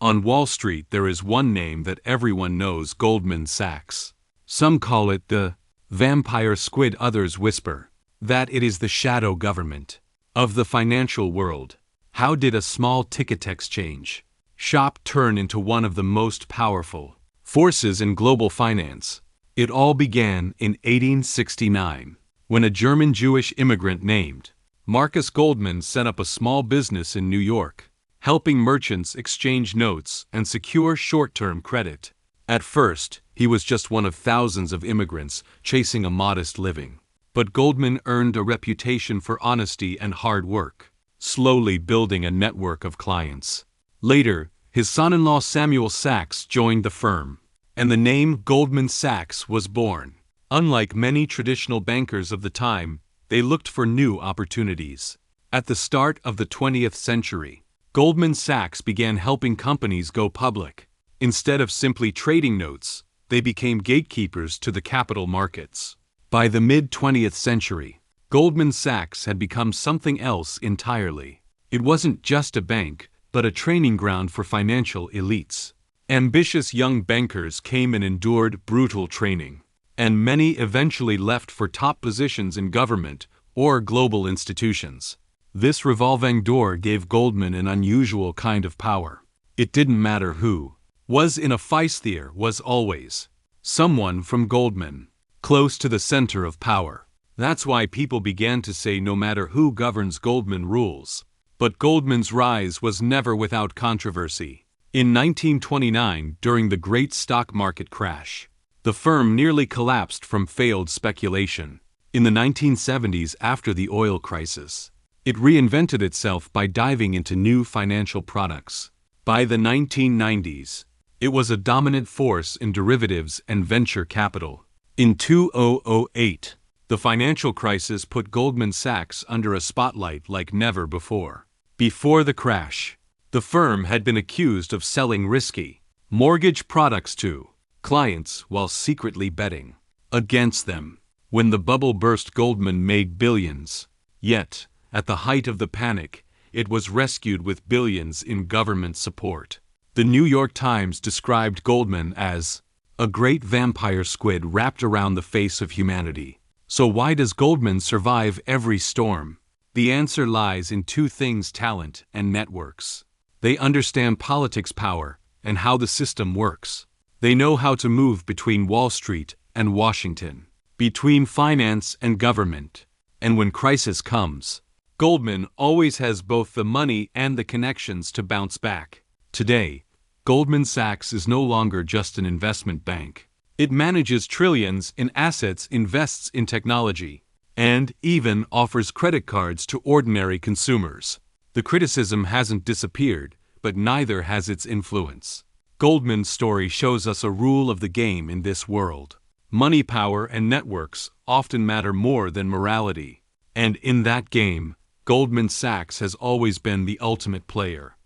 On Wall Street there is one name that everyone knows: Goldman Sachs. Some call it the vampire squid, others whisper that it is the shadow government of the financial world. How did a small ticket exchange shop turn into one of the most powerful forces in global finance? It all began in 1869, when a German Jewish immigrant named Marcus Goldman set up a small business in New York, helping merchants exchange notes and secure short-term credit. At first, he was just one of thousands of immigrants chasing a modest living. But Goldman earned a reputation for honesty and hard work, slowly building a network of clients. Later, his son-in-law Samuel Sachs joined the firm, and the name Goldman Sachs was born. Unlike many traditional bankers of the time, they looked for new opportunities. At the start of the 20th century, Goldman Sachs began helping companies go public. Instead of simply trading notes, they became gatekeepers to the capital markets. By the mid-20th century, Goldman Sachs had become something else entirely. It wasn't just a bank, but a training ground for financial elites. Ambitious young bankers came and endured brutal training, and many eventually left for top positions in government or global institutions. This revolving door gave Goldman an unusual kind of power. It didn't matter who was in a fight, there was always someone from Goldman close to the center of power. That's why people began to say no matter who governs, Goldman rules. But Goldman's rise was never without controversy. In 1929, during the great stock market crash, the firm nearly collapsed from failed speculation. In the 1970s, after the oil crisis, it reinvented itself by diving into new financial products. By the 1990s, it was a dominant force in derivatives and venture capital. In 2008, the financial crisis put Goldman Sachs under a spotlight like never before. Before the crash, the firm had been accused of selling risky mortgage products to clients while secretly betting against them. When the bubble burst, Goldman made billions. Yet, at the height of the panic, it was rescued with billions in government support. The New York Times described Goldman as a great vampire squid wrapped around the face of humanity. So why does Goldman survive every storm? The answer lies in two things: talent and networks. They understand politics, power, and how the system works. They know how to move between Wall Street and Washington, between finance and government. And when crisis comes, Goldman always has both the money and the connections to bounce back. Today, Goldman Sachs is no longer just an investment bank. It manages trillions in assets, invests in technology, and even offers credit cards to ordinary consumers. The criticism hasn't disappeared, but neither has its influence. Goldman's story shows us a rule of the game in this world. Money, power, and networks often matter more than morality. And in that game, Goldman Sachs has always been the ultimate player.